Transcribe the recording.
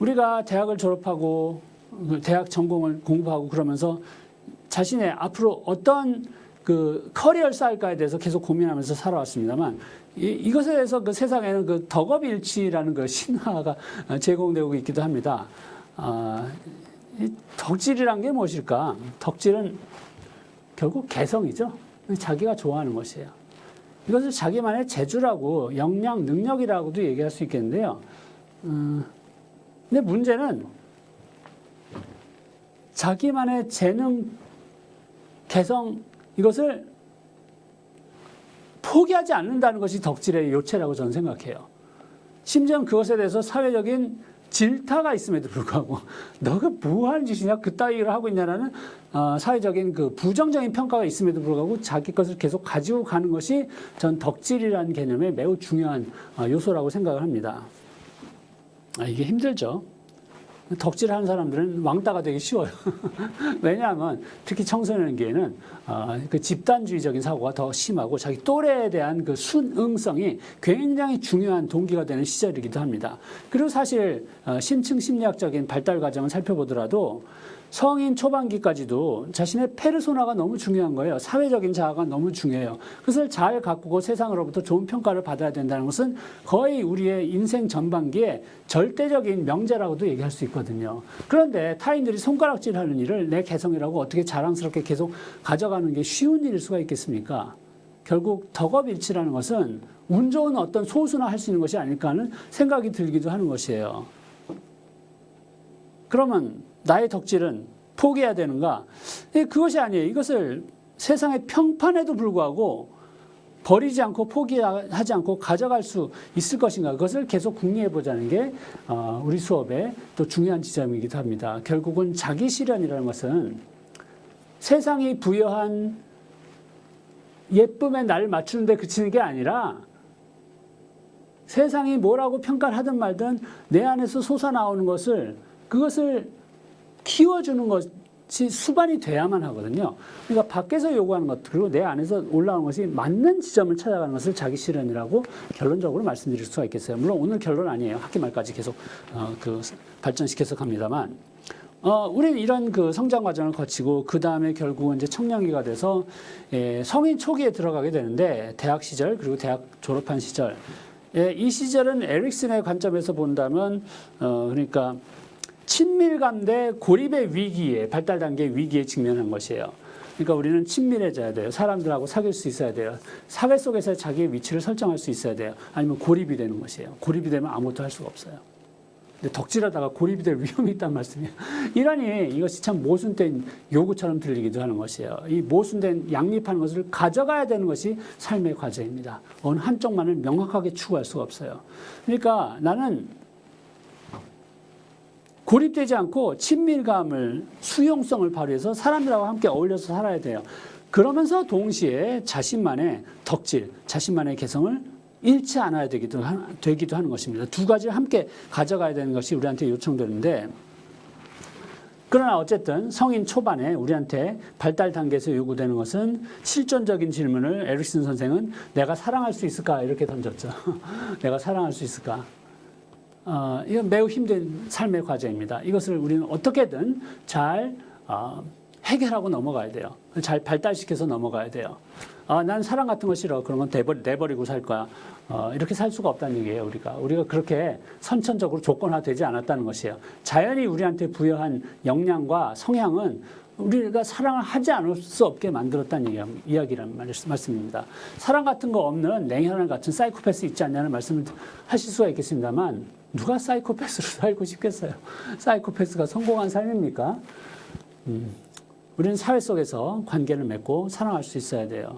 우리가 대학을 졸업하고 대학 전공을 공부하고 그러면서 자신의 앞으로 어떤 그 커리어를 쌓을까에 대해서 계속 고민하면서 살아왔습니다만 이것에 대해서 그 세상에는 그 덕업일치라는 그 신화가 제공되고 있기도 합니다. 이 덕질이란 게 무엇일까? 덕질은 결국 개성이죠. 자기가 좋아하는 것이에요. 이것을 자기만의 재주라고 역량, 능력이라고도 얘기할 수 있겠는데요. 근데 문제는 자기만의 재능, 개성 이것을 포기하지 않는다는 것이 덕질의 요체라고 저는 생각해요. 심지어 그것에 대해서 사회적인 질타가 있음에도 불구하고 너가 뭐 하는 짓이냐 그따위를 하고 있냐라는 사회적인 그 부정적인 평가가 있음에도 불구하고 자기 것을 계속 가지고 가는 것이 전 덕질이라는 개념의 매우 중요한 요소라고 생각을 합니다. 이게 힘들죠. 덕질하는 사람들은 왕따가 되기 쉬워요. 왜냐하면 특히 청소년기에는 그 집단주의적인 사고가 더 심하고 자기 또래에 대한 그 순응성이 굉장히 중요한 동기가 되는 시절이기도 합니다. 그리고 사실 심층 심리학적인 발달 과정을 살펴보더라도 성인 초반기까지도 자신의 페르소나가 너무 중요한 거예요. 사회적인 자아가 너무 중요해요. 그것을 잘 가꾸고 세상으로부터 좋은 평가를 받아야 된다는 것은 거의 우리의 인생 전반기에 절대적인 명제라고도 얘기할 수 있거든요. 그런데 타인들이 손가락질하는 일을 내 개성이라고 어떻게 자랑스럽게 계속 가져가는 게 쉬운 일일 수가 있겠습니까? 결국 덕업일치라는 것은 운 좋은 어떤 소수나 할 수 있는 것이 아닐까 하는 생각이 들기도 하는 것이에요. 그러면 나의 덕질은 포기해야 되는가? 그것이 아니에요. 이것을 세상의 평판에도 불구하고 버리지 않고 포기하지 않고 가져갈 수 있을 것인가? 그것을 계속 궁리해 보자는 게 우리 수업의 또 중요한 지점이기도 합니다. 결국은 자기 실현이라는 것은 세상이 부여한 예쁨에 나를 맞추는 데 그치는 게 아니라 세상이 뭐라고 평가를 하든 말든 내 안에서 솟아나오는 것을 그것을 키워주는 것이 수반이 돼야만 하거든요. 그러니까 밖에서 요구하는 것 그리고 내 안에서 올라오는 것이 맞는 지점을 찾아가는 것을 자기 실현이라고 결론적으로 말씀드릴 수가 있겠어요. 물론 오늘 결론 아니에요. 학기 말까지 계속 발전시켜서 갑니다만 우리는 이런 그 성장 과정을 거치고 그 다음에 결국은 이제 청년기가 돼서 성인 초기에 들어가게 되는데 대학 시절 그리고 대학 졸업한 시절 이 시절은 에릭슨의 관점에서 본다면 그러니까 친밀감 대 고립의 위기에 발달 단계 위기에 직면한 것이에요. 그러니까 우리는 친밀해져야 돼요. 사람들하고 사귈 수 있어야 돼요. 사회 속에서 자기의 위치를 설정할 수 있어야 돼요. 아니면 고립이 되는 것이에요. 고립이 되면 아무것도 할 수가 없어요. 근데 덕질하다가 고립이 될 위험이 있다는 말씀이에요. 이러니 이것이 참 모순된 요구처럼 들리기도 하는 것이에요. 이 모순된 양립하는 것을 가져가야 되는 것이 삶의 과제입니다. 어느 한쪽만을 명확하게 추구할 수가 없어요. 그러니까 나는 고립되지 않고 친밀감을 수용성을 발휘해서 사람들하고 함께 어울려서 살아야 돼요. 그러면서 동시에 자신만의 덕질, 자신만의 개성을 잃지 않아야 되기도 하는 것입니다. 두 가지를 함께 가져가야 되는 것이 우리한테 요청되는데 그러나 어쨌든 성인 초반에 우리한테 발달 단계에서 요구되는 것은 실존적인 질문을 에릭슨 선생은 내가 사랑할 수 있을까 이렇게 던졌죠. 내가 사랑할 수 있을까? 이건 매우 힘든 삶의 과제입니다. 이것을 우리는 어떻게든 잘 해결하고 넘어가야 돼요. 잘 발달시켜서 넘어가야 돼요. 난 사랑 같은 거 싫어. 그러면 내버리고 살 거야. 이렇게 살 수가 없다는 얘기예요. 우리가 그렇게 선천적으로 조건화되지 않았다는 것이에요. 자연이 우리한테 부여한 역량과 성향은 우리가 사랑을 하지 않을 수 없게 만들었다는 이야기란 말씀입니다. 사랑 같은 거 없는 냉혈한 같은 사이코패스 있지 않냐는 말씀을 하실 수가 있겠습니다만 누가 사이코패스로 살고 싶겠어요? 사이코패스가 성공한 삶입니까? 우리는 사회 속에서 관계를 맺고 사랑할 수 있어야 돼요.